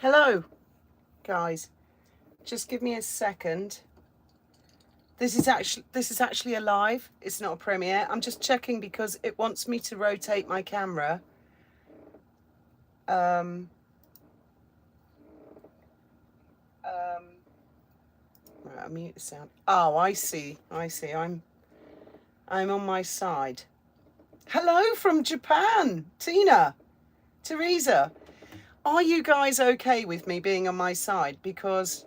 Hello, guys. Just give me a second. This is actually a live. It's not a premiere. I'm just checking because it wants me to rotate my camera. Right, I'll mute the sound. Oh, I see. I'm on my side. Hello from Japan, Tina, Teresa. Are you guys okay with me being on my side? Because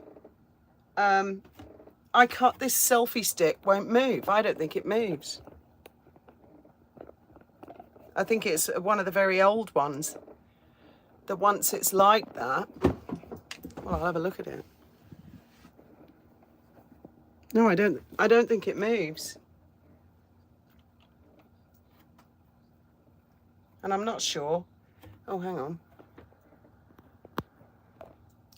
I can't, this selfie stick won't move. I don't think it moves. I think it's one of the very old ones. That once it's like that, well, I'll have a look at it. No, I don't think it moves. And I'm not sure. Oh, hang on.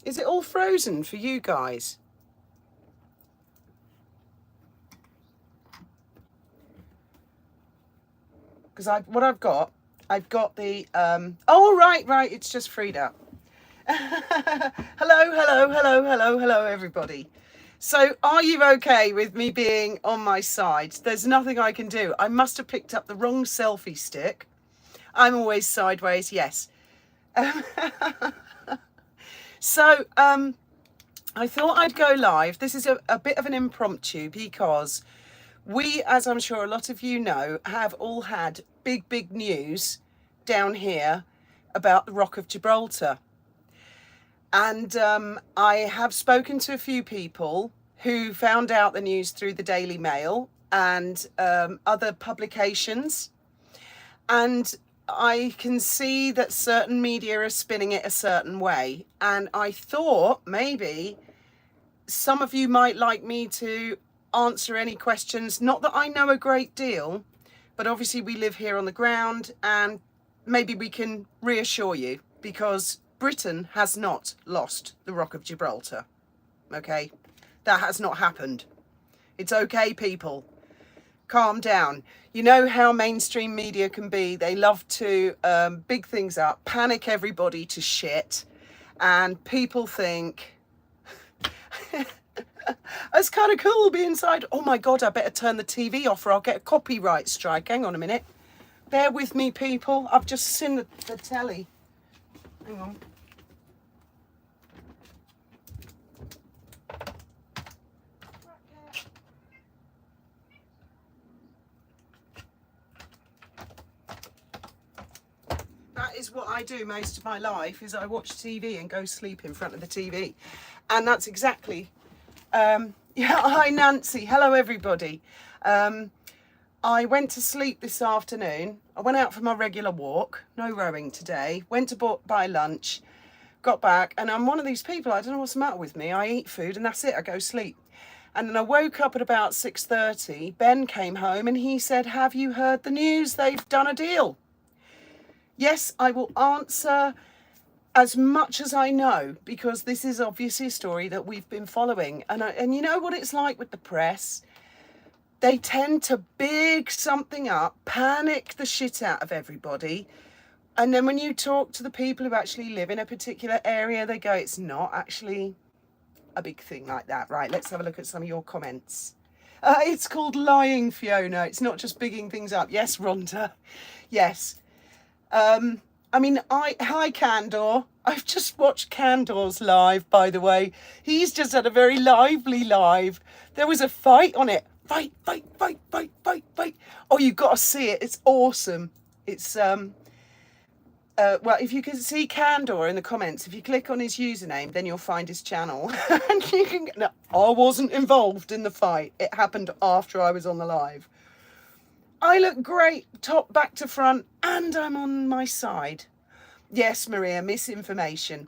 Is it all frozen for you guys? Because I've got the, oh, right, it's just freed up. Hello, everybody. So are you okay with me being on my side? There's nothing I can do. I must have picked up the wrong selfie stick. I'm always sideways, yes. So I thought I'd go live. This is a bit of an impromptu because we, as I'm sure a lot of you know, have all had big news down here about the Rock of Gibraltar. And I have spoken to a few people who found out the news through the Daily Mail and other publications. And I can see that certain media are spinning it a certain way. And I thought maybe some of you might like me to answer any questions. Not that I know a great deal, but obviously we live here on the ground and maybe we can reassure you because Britain has not lost the Rock of Gibraltar. Okay, that has not happened. It's okay, people. Calm down. You know how mainstream media can be. They love to big things up, panic everybody to shit, and people think it's kind of cool being inside. Oh my God, I better turn the TV off or I'll get a copyright strike. Hang on a minute. Bear with me, people. I've just seen the telly. Hang on. That is what I do most of my life, is I watch TV and go sleep in front of the TV. And that's exactly, yeah, hi Nancy, hello everybody. I went to sleep this afternoon. I went out for my regular walk, no rowing today, went to buy lunch, got back, and I'm one of these people, I don't know what's the matter with me. I eat food and that's it, I go sleep. And then I woke up at about 6:30. Ben came home and he said, have you heard the news? They've done a deal. Yes, I will answer as much as I know, because this is obviously a story that we've been following. And you know what it's like with the press? They tend to big something up, panic the shit out of everybody. And then when you talk to the people who actually live in a particular area, they go, it's not actually a big thing like that. Right, let's have a look at some of your comments. It's called lying, Fiona. It's not just bigging things up. Yes, Rhonda. Yes. I mean, hi Candor. I've just watched Candor's live, by the way. He's just had a very lively live. There was a fight on it. Fight. Oh, you've got to see it. It's awesome. It's, well, if you can see Candor in the comments, if you click on his username, then you'll find his channel. And you can, no, I wasn't involved in the fight. It happened after I was on the live. I look great, top, back to front, and I'm on my side. Yes, Maria, misinformation.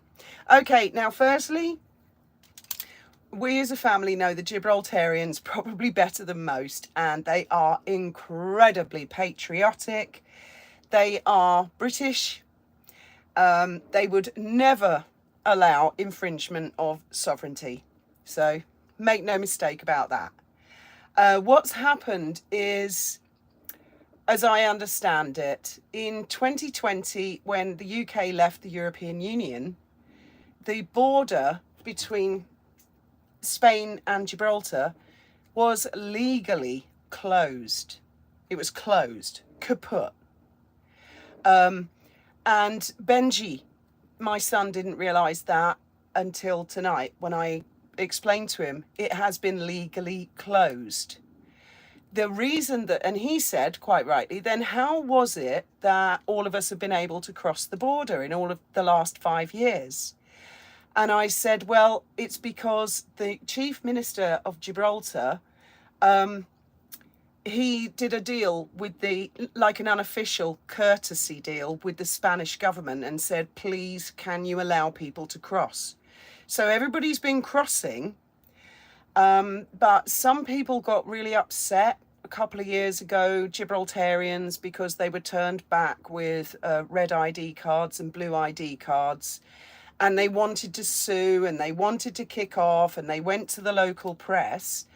Okay, now firstly, we as a family know the Gibraltarians probably better than most, and they are incredibly patriotic. They are British. They would never allow infringement of sovereignty. So make no mistake about that. What's happened is, as I understand it, in 2020, when the UK left the European Union, the border between Spain and Gibraltar was legally closed. It was closed, kaput. And Benji, my son, didn't realise that until tonight when I explained to him it has been legally closed. The reason that, and he said quite rightly, then how was it that all of us have been able to cross the border in all of the last 5 years? And I said, well, it's because the Chief Minister of Gibraltar, he did a deal with like an unofficial courtesy deal with the Spanish government and said, please, can you allow people to cross? So everybody's been crossing, but some people got really upset a couple of years ago, Gibraltarians, because they were turned back with red ID cards and blue ID cards. And they wanted to sue and they wanted to kick off and they went to the local press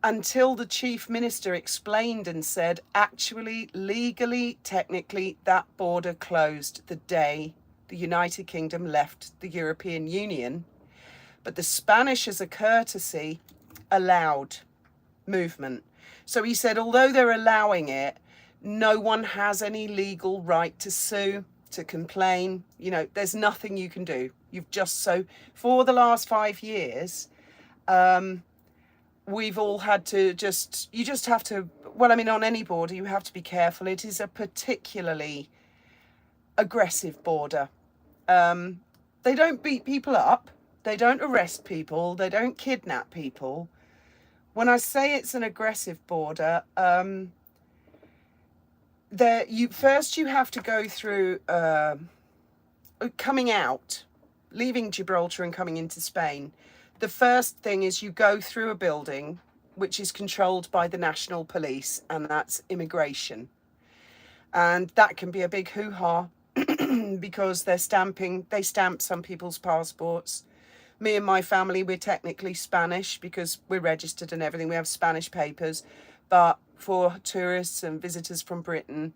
until the chief minister explained and said, actually, legally, technically, that border closed the day the United Kingdom left the European Union. But the Spanish, as a courtesy, allowed movement. So he said, although they're allowing it, no one has any legal right to sue, to complain. You know, there's nothing you can do. You've just, so for the last 5 years, we've all had to you just have to, well, I mean, on any border, you have to be careful. It is a particularly aggressive border. They don't beat people up. They don't arrest people. They don't kidnap people. When I say it's an aggressive border, you have to go through coming out, leaving Gibraltar and coming into Spain. The first thing is you go through a building which is controlled by the national police, and that's immigration. And that can be a big hoo-ha because they stamp some people's passports. Me and my family, we're technically Spanish because we're registered and everything. We have Spanish papers, but for tourists and visitors from Britain,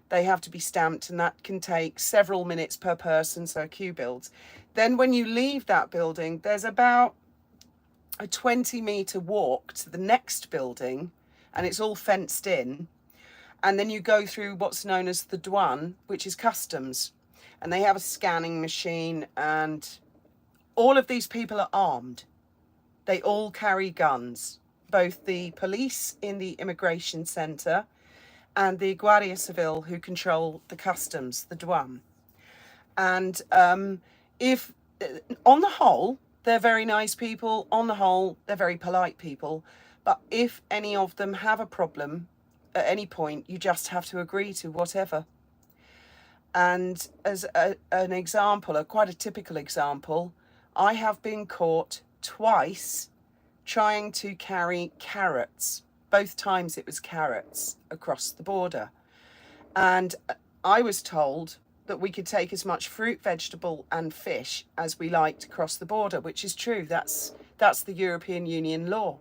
they have to be stamped, and that can take several minutes per person, so a queue builds. Then when you leave that building, there's about a 20-metre walk to the next building, and it's all fenced in. And then you go through what's known as the douane, which is customs. And they have a scanning machine, and all of these people are armed. They all carry guns, both the police in the immigration centre and the Guardia Civil who control the customs, the douane. And if, on the whole, they're very nice people, on the whole, they're very polite people, but if any of them have a problem at any point, you just have to agree to whatever. And as an example, quite a typical example, I have been caught twice trying to carry carrots. Both times it was carrots across the border. And I was told that we could take as much fruit, vegetable and fish as we liked across the border, which is true. That's the European Union law.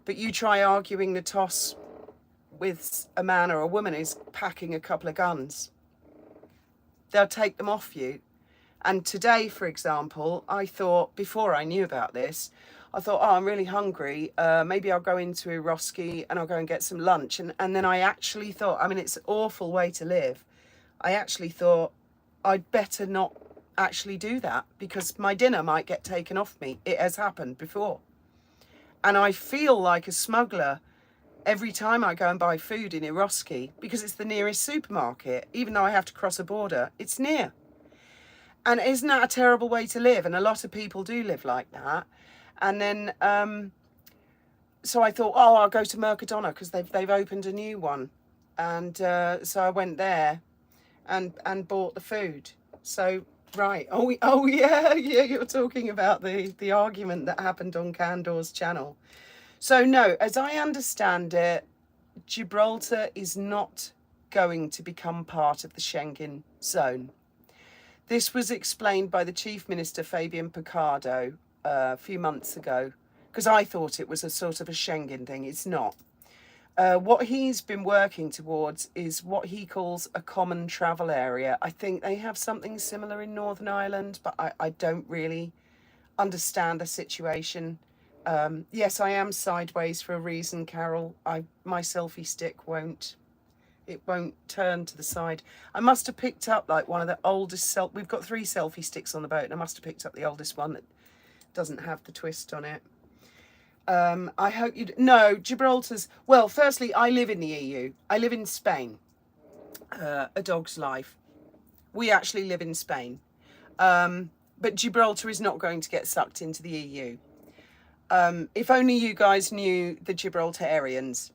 But you try arguing the toss with a man or a woman who's packing a couple of guns. They'll take them off you. And today, for example, I thought, before I knew about this, I thought, oh, I'm really hungry. Maybe I'll go into Eroski and I'll go and get some lunch. And then I actually thought, I mean, it's an awful way to live. I actually thought I'd better not actually do that because my dinner might get taken off me. It has happened before. And I feel like a smuggler every time I go and buy food in Eroski because it's the nearest supermarket. Even though I have to cross a border, it's near. And isn't that a terrible way to live? And a lot of people do live like that. And then, so I thought, oh, I'll go to Mercadona because they've opened a new one. And so I went there and bought the food. So, right. Oh yeah, you're talking about the argument that happened on Candor's channel. So no, as I understand it, Gibraltar is not going to become part of the Schengen zone. This was explained by the Chief Minister, Fabian Picardo, a few months ago, because I thought it was a sort of a Schengen thing. It's not. What he's been working towards is what he calls a common travel area. I think they have something similar in Northern Ireland, but I don't really understand the situation. Yes, I am sideways for a reason, Carol. My selfie stick won't turn to the side. I must have picked up like one of the oldest we've got 3 selfie sticks on the boat, and I must have picked up the oldest one that doesn't have the twist on it. I hope you no, Gibraltar's, well, firstly, I live in the EU. I live in Spain. A dog's life. We actually live in Spain. But Gibraltar is not going to get sucked into the EU. If only you guys knew the Gibraltarians,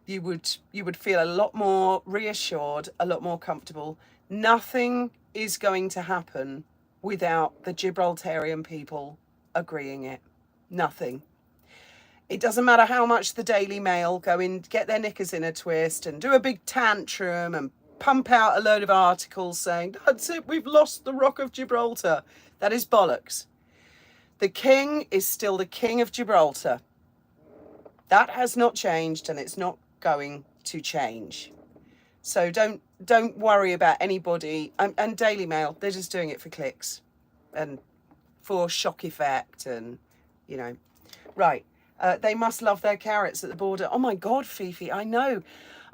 you would feel a lot more reassured, a lot more comfortable. Nothing is going to happen without the Gibraltarian people agreeing it. Nothing. It doesn't matter how much the Daily Mail go in, get their knickers in a twist and do a big tantrum and pump out a load of articles saying, that's it, we've lost the Rock of Gibraltar. That is bollocks. The king is still the king of Gibraltar. That has not changed, and it's not going to change. So don't worry about anybody. And Daily Mail, they're just doing it for clicks and for shock effect, and you know. Right. They must love their carrots at the border. Oh my God, Fifi, I know.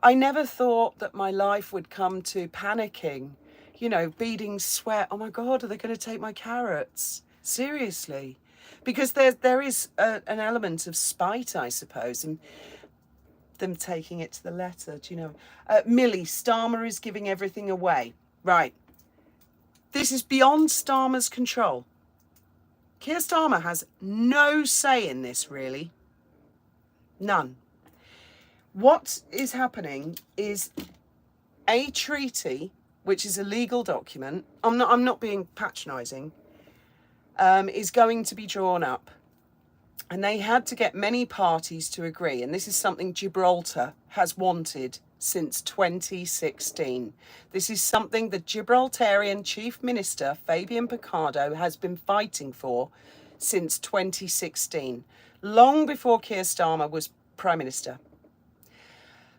I never thought that my life would come to panicking, you know, beading sweat. Oh my God, are they going to take my carrots? Seriously. Because there is an element of spite, I suppose, and them taking it to the letter, do you know? Millie, Starmer is giving everything away. Right. This is beyond Starmer's control. Keir Starmer has no say in this, really. None. What is happening is a treaty, which is a legal document, I'm not being patronising, is going to be drawn up. And they had to get many parties to agree. And this is something Gibraltar has wanted since 2016. This is something the Gibraltarian Chief Minister, Fabian Picardo, has been fighting for since 2016, long before Keir Starmer was Prime Minister.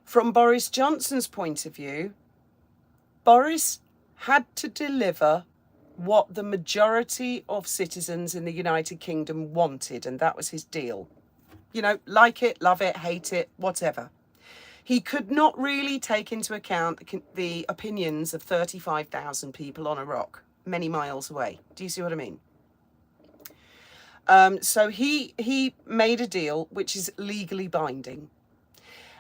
From Boris Johnson's point of view, Boris had to deliver what the majority of citizens in the United Kingdom wanted, and that was his deal. You know, like it, love it, hate it, whatever. He could not really take into account the opinions of 35,000 people on a rock many miles away. Do you see what I mean? So he made a deal which is legally binding.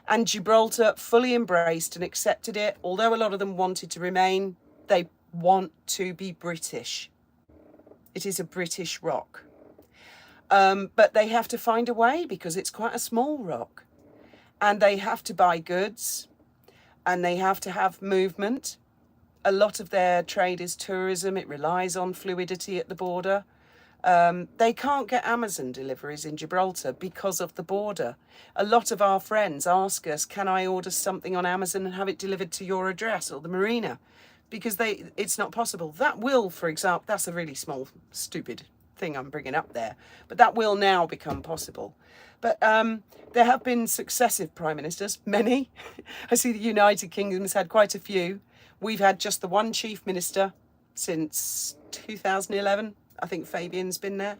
And Gibraltar fully embraced and accepted it. Although a lot of them wanted to remain, they want to be British. It is a British rock. But they have to find a way because it's quite a small rock. And they have to buy goods and they have to have movement. A lot of their trade is tourism. It relies on fluidity at the border. They can't get Amazon deliveries in Gibraltar because of the border. A lot of our friends ask us, can I order something on Amazon and have it delivered to your address or the marina? Because it's not possible. That will, for example, that's a really small, stupid thing I'm bringing up there, but that will now become possible. But there have been successive prime ministers, many. I see the United Kingdom's had quite a few. We've had just the one chief minister since 2011. I think Fabian's been there.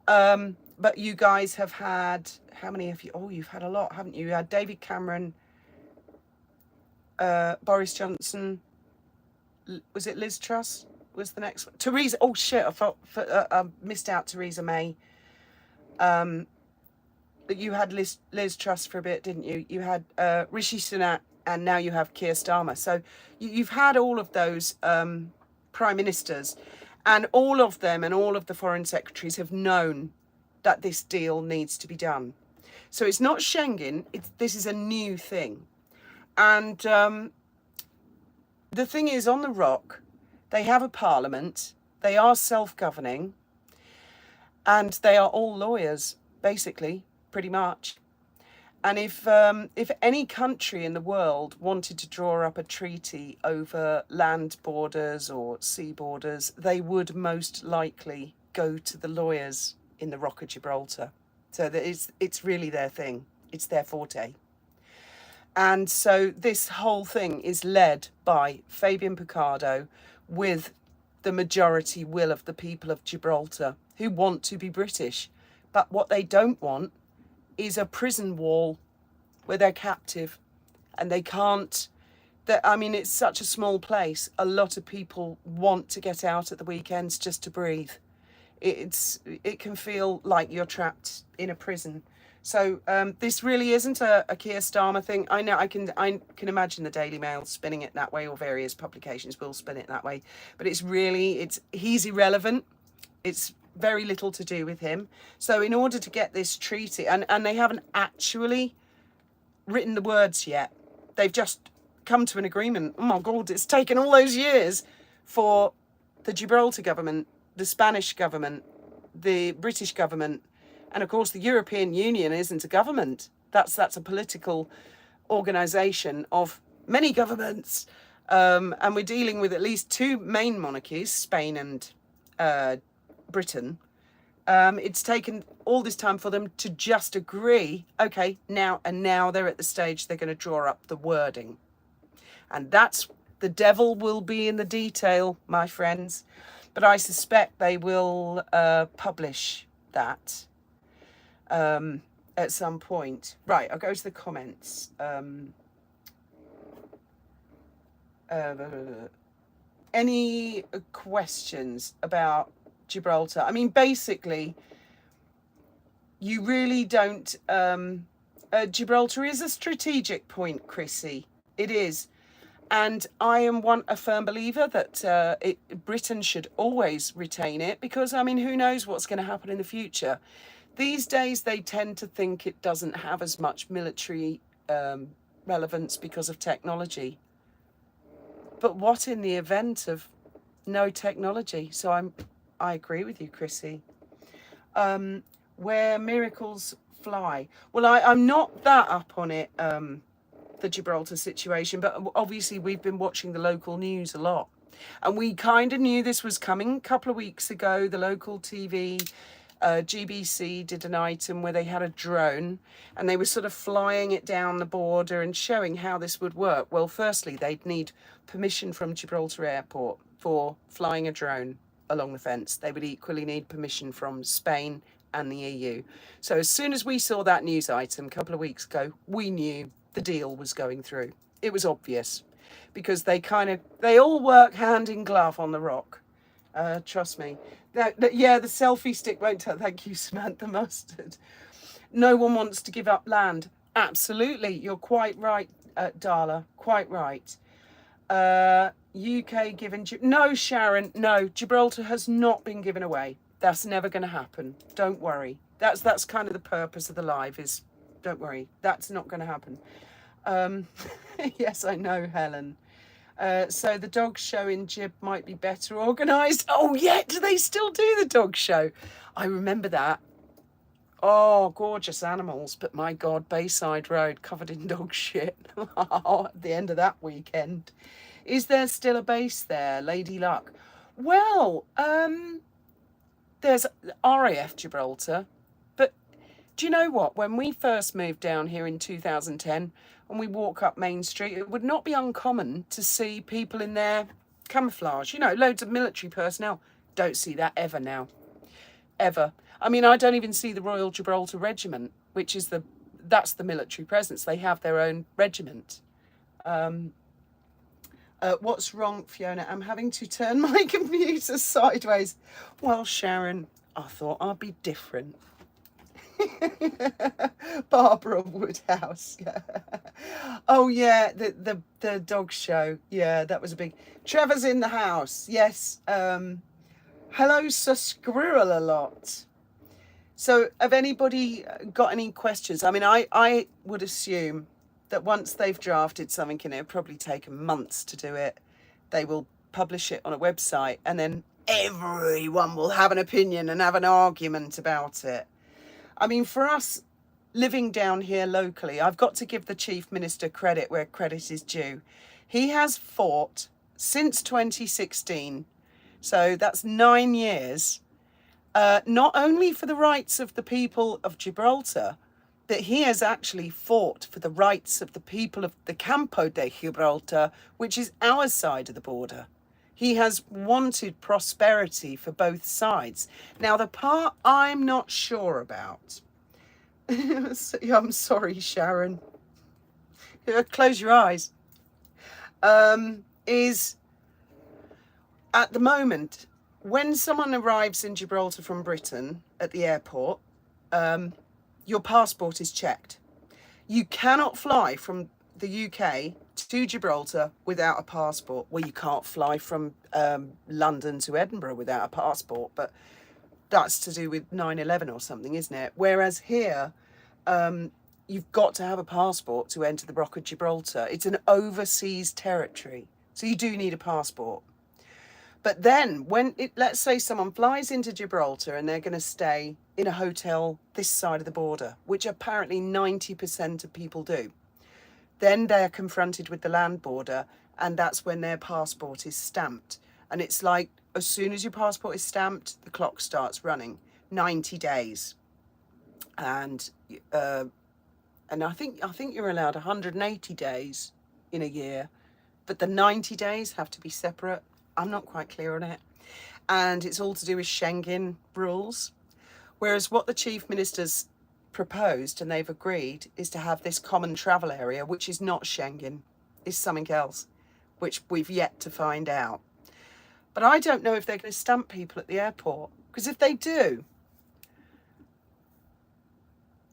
But you guys have had, how many have you? Oh, you've had a lot, haven't you? You had David Cameron, Boris Johnson. Was it Liz Truss? Was the next one? Theresa. Oh shit! I missed out Theresa May. But you had Liz Truss for a bit, didn't you? You had Rishi Sunak, and now you have Keir Starmer. So you've had all of those prime ministers, and all of them and all of the foreign secretaries have known that this deal needs to be done. So it's not Schengen. This is a new thing, and the thing is, on the rock, they have a parliament. They are self-governing, and they are all lawyers, basically. Pretty much. And if any country in the world wanted to draw up a treaty over land borders or sea borders, they would most likely go to the lawyers in the Rock of Gibraltar. So that it's really their thing. It's their forte. And so this whole thing is led by Fabian Picardo with the majority will of the people of Gibraltar, who want to be British. But what they don't want is a prison wall where they're captive and they can't. I mean, it's such a small place. A lot of people want to get out at the weekends just to breathe. It can feel like you're trapped in a prison. So this really isn't a Keir Starmer thing. I know I can imagine the Daily Mail spinning it that way, or various publications will spin it that way. But he's irrelevant. It's very little to do with him. So in order to get this treaty, and they haven't actually written the words yet. They've just come to an agreement. Oh my God, it's taken all those years for the Gibraltar government, the Spanish government, the British government, and of course the European Union isn't a government. That's a political organisation of many governments, and we're dealing with at least two main monarchies, Spain and Britain. It's taken all this time for them to just agree, okay, now they're at the stage they're going to draw up the wording. And that's, the devil will be in the detail, my friends. But I suspect they will publish that at some point. Right, I'll go to the comments. Any questions about Gibraltar? I mean, basically, you really don't. Gibraltar is a strategic point, Chrissy. It is. And I am a firm believer that Britain should always retain it because, I mean, who knows what's going to happen in the future. These days, they tend to think it doesn't have as much military relevance because of technology. But what in the event of no technology? So I agree with you, Chrissy. Where miracles fly. Well, I'm not that up on it, the Gibraltar situation, but obviously we've been watching the local news a lot. And we kind of knew this was coming a couple of weeks ago. The local TV, GBC, did an item where they had a drone and they were sort of flying it down the border and showing how this would work. Well, firstly, they'd need permission from Gibraltar Airport for flying a drone along the fence. They would equally need permission from Spain and the EU. So as soon as we saw that news item a couple of weeks ago, we knew the deal was going through. It was obvious because they all work hand in glove on the rock. Trust me. Yeah, the selfie stick won't tell. Thank you, Samantha Mustard. No one wants to give up land. Absolutely. You're quite right, Darla. Quite right. UK given... No, Sharon, no. Gibraltar has not been given away. That's never going to happen. Don't worry. That's kind of the purpose of the live is, don't worry. That's not going to happen. Yes, I know, Helen. So the dog show in Gib might be better organised. Oh, yeah. Do they still do the dog show? I remember that. Oh, gorgeous animals. But my God, Bayside Road covered in dog shit. At the end of that weekend. Is there still a base there, Lady Luck? Well, there's RAF Gibraltar. But do you know what? When we first moved down here in 2010, and we walk up Main Street, it would not be uncommon to see people in their camouflage. You know, loads of military personnel. Don't see that ever now. Ever. I mean, I don't even see the Royal Gibraltar Regiment, which is that's the military presence. They have their own regiment. What's wrong, Fiona? I'm having to turn my computer sideways. Well, Sharon, I thought I'd be different. Barbara Woodhouse. Yeah. Oh yeah, the dog show. Yeah, that was a big. Trevor's in the house. Yes. Hello, Sir Squirrel a lot. So, have anybody got any questions? I mean, I would assume that once they've drafted something, and it'll probably take months to do it, they will publish it on a website, and then everyone will have an opinion and have an argument about it. I mean, for us living down here locally, I've got to give the Chief Minister credit where credit is due. He has fought since 2016, so that's 9 years, not only for the rights of the people of Gibraltar, but he has actually fought for the rights of the people of the Campo de Gibraltar, which is our side of the border. He has wanted prosperity for both sides. Now, the part I'm not sure about, I'm sorry, Sharon, close your eyes, is at the moment, when someone arrives in Gibraltar from Britain at the airport, your passport is checked. You cannot fly from the UK to Gibraltar without a passport. Well, you can't fly from London to Edinburgh without a passport, but that's to do with 9/11 or something, isn't it? Whereas here, you've got to have a passport to enter the Rock of Gibraltar. It's an overseas territory, so you do need a passport. But then let's say someone flies into Gibraltar and they're going to stay in a hotel this side of the border, which apparently 90% of people do. Then they're confronted with the land border, and that's when their passport is stamped. And it's like, as soon as your passport is stamped, the clock starts running. 90 days. And I think you're allowed 180 days in a year, but the 90 days have to be separate. I'm not quite clear on it. And it's all to do with Schengen rules. Whereas what the chief ministers proposed, and they've agreed, is to have this common travel area, which is not Schengen, is something else, which we've yet to find out. But I don't know if they're going to stamp people at the airport, because if they do,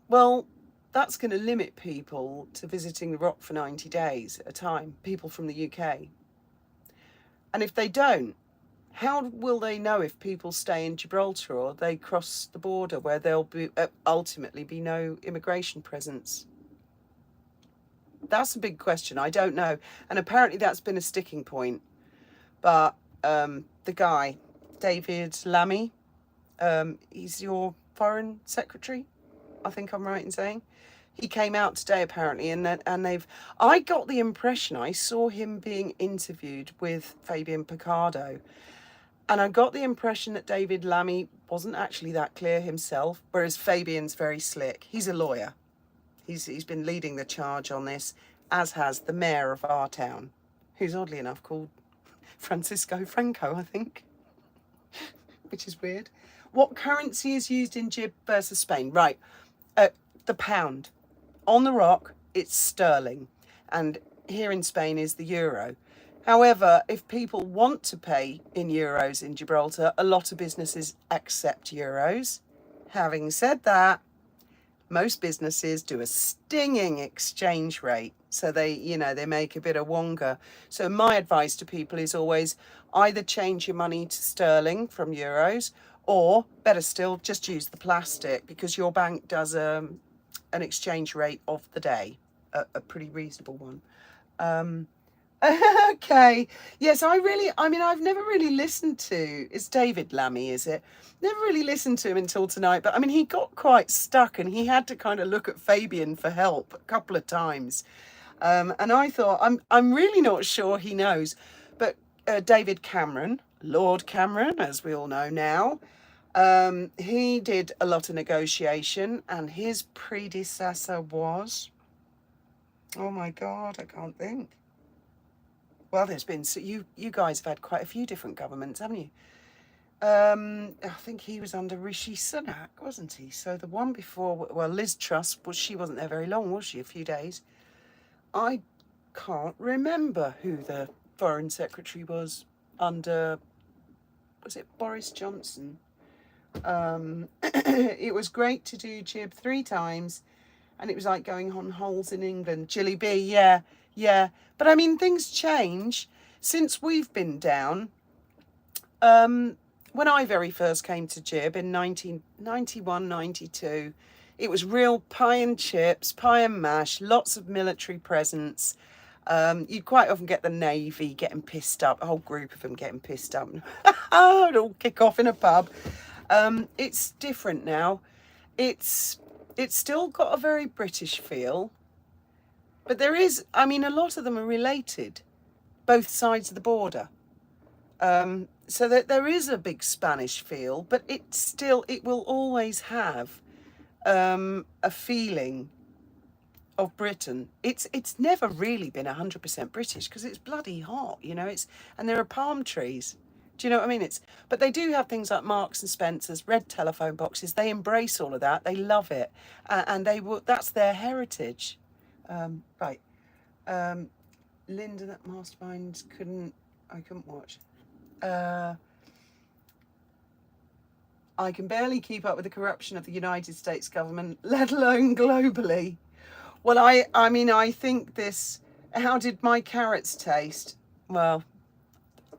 well, that's going to limit people to visiting the Rock for 90 days at a time, people from the UK. And if they don't, how will they know if people stay in Gibraltar or they cross the border where there'll be ultimately be no immigration presence? That's a big question. I don't know. And apparently that's been a sticking point. But the guy, David Lammy, he's your foreign secretary, I think I'm right in saying. He came out today apparently, and I got the impression, I saw him being interviewed with Fabian Picardo, and I got the impression that David Lammy wasn't actually that clear himself, whereas Fabian's very slick. He's a lawyer. He's been leading the charge on this, as has the mayor of our town, who's oddly enough called Francisco Franco, I think, which is weird. What currency is used in Gib versus Spain? Right, the pound. On the Rock, it's sterling, and here in Spain is the euro. However, if people want to pay in euros in Gibraltar, a lot of businesses accept euros. Having said that, most businesses do a stinging exchange rate, so they make a bit of wonga. So my advice to people is always either change your money to sterling from euros, or better still, just use the plastic, because your bank does an exchange rate of the day, a pretty reasonable one. Okay, yes, I've never really listened to, it's David Lammy, is it? Never really listened to him until tonight, but I mean, he got quite stuck and he had to kind of look at Fabian for help a couple of times. And I thought, I'm really not sure he knows, but David Cameron, Lord Cameron, as we all know now, he did a lot of negotiation, and his predecessor was, oh my God, I can't think. Well, there's been, so you guys have had quite a few different governments, haven't you? I think he was under Rishi Sunak, wasn't he? So the one before, well, Liz Truss, she wasn't there very long, was she? A few days. I can't remember who the foreign secretary was under, was it Boris Johnson? It was great to do Jib 3 times, and it was like going on holes in England. Jilly B, yeah. But I mean, things change since we've been down. When I very first came to Jib in 1991, 92, it was real pie and chips, pie and mash, lots of military presence. You'd quite often get the Navy getting pissed up, a whole group of them getting pissed up. It'd all kick off in a pub. It's different now. It's still got a very British feel, but there is, I mean, a lot of them are related, both sides of the border. So that there is a big Spanish feel, but it will always have a feeling of Britain, it's never really been 100% British because it's bloody hot, you know. And there are palm trees. Do you know what I mean? But they do have things like Marks and Spencers, red telephone boxes. They embrace all of that. They love it, and they will. That's their heritage. Right, Linda, that mastermind I couldn't watch. I can barely keep up with the corruption of the United States government, let alone globally. Well, I mean, I think this. How did my carrots taste? Well,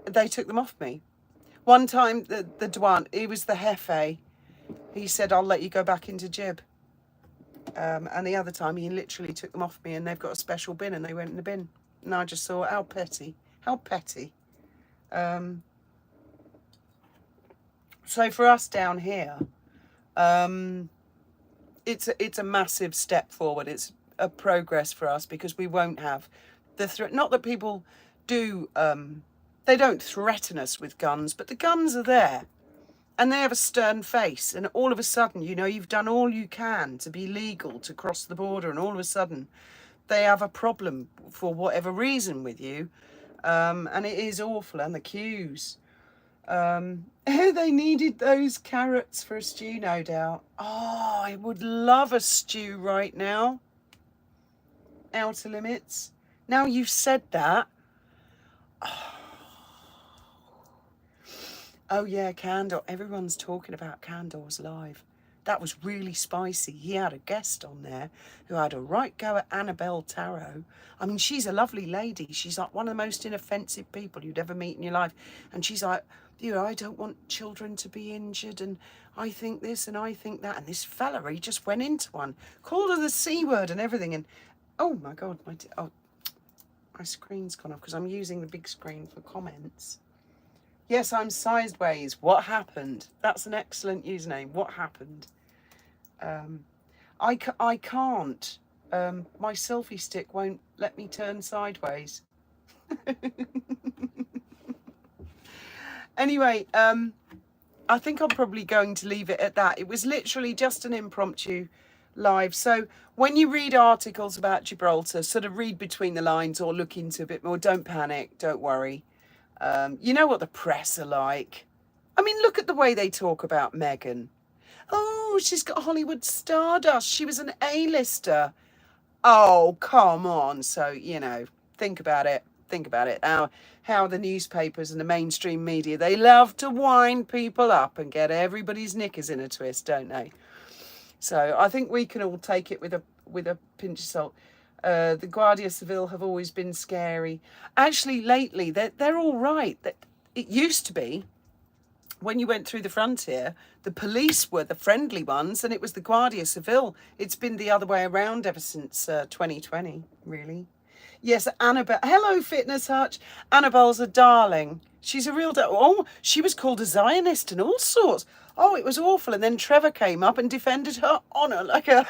they took them off me. One time, the Dwan, he was the Hefe. He said, "I'll let you go back into Jib." And the other time, he literally took them off me, and they've got a special bin, and they went in the bin. And I just thought, how petty, how petty. So for us down here, it's a massive step forward. It's a progress for us because we won't have the threat. Not that people do, they don't threaten us with guns, but the guns are there. And they have a stern face, and all of a sudden, you know, you've done all you can to be legal to cross the border, and all of a sudden, they have a problem for whatever reason with you, and it is awful. And the queues, they needed those carrots for a stew, no doubt. Oh, I would love a stew right now. Outer Limits. Now you've said that. Oh yeah, Candor. Everyone's talking about Candor's live. That was really spicy. He had a guest on there who had a right go at Annabelle Tarot. I mean, she's a lovely lady. She's like one of the most inoffensive people you'd ever meet in your life. And she's like, you know, I don't want children to be injured, and I think this and I think that. And this fella, he just went into one, called her the C word and everything. And oh my God, my screen's gone off because I'm using the big screen for comments. Yes, I'm sideways. What happened? That's an excellent username. What happened? I can't. My selfie stick won't let me turn sideways. Anyway, I think I'm probably going to leave it at that. It was literally just an impromptu live. So when you read articles about Gibraltar, sort of read between the lines or look into a bit more. Don't panic. Don't worry. You know what the press are like. I mean, look at the way they talk about Meghan. Oh, she's got Hollywood stardust. She was an A-lister. Oh, come on. So, you know, think about it. Think about it. How the newspapers and the mainstream media, they love to wind people up and get everybody's knickers in a twist, don't they? So I think we can all take it with a pinch of salt. The Guardia Civil have always been scary. Actually, lately, they're all right. It used to be, when you went through the frontier, the police were the friendly ones, and it was the Guardia Civil. It's been the other way around ever since 2020, really. Yes, Annabelle. Hello, Fitness Hutch. Annabelle's a darling. She's a real oh, she was called a Zionist and all sorts. Oh, it was awful. And then Trevor came up and defended her honour like a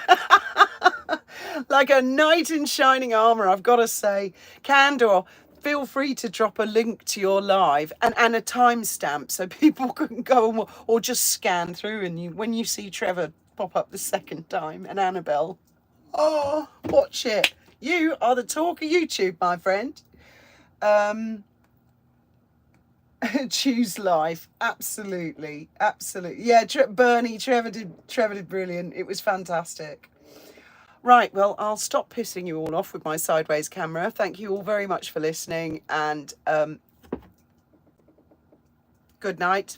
like a knight in shining armour, I've got to say. Candor, feel free to drop a link to your live and a timestamp so people can go or just scan through, and when you see Trevor pop up the second time and Annabelle, oh, watch it. You are the talk of YouTube, my friend. Choose life. Absolutely. Absolutely. Yeah, Bernie, Trevor did brilliant. It was fantastic. Right, well, I'll stop pissing you all off with my sideways camera. Thank you all very much for listening, and good night,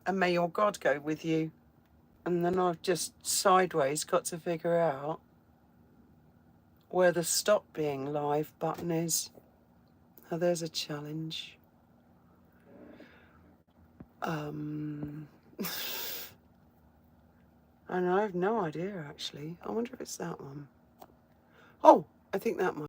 and may your God go with you. And then I've just sideways got to figure out where the stop being live button is. Oh, there's a challenge. And I have no idea, actually. I wonder if it's that one. Oh, I think that might.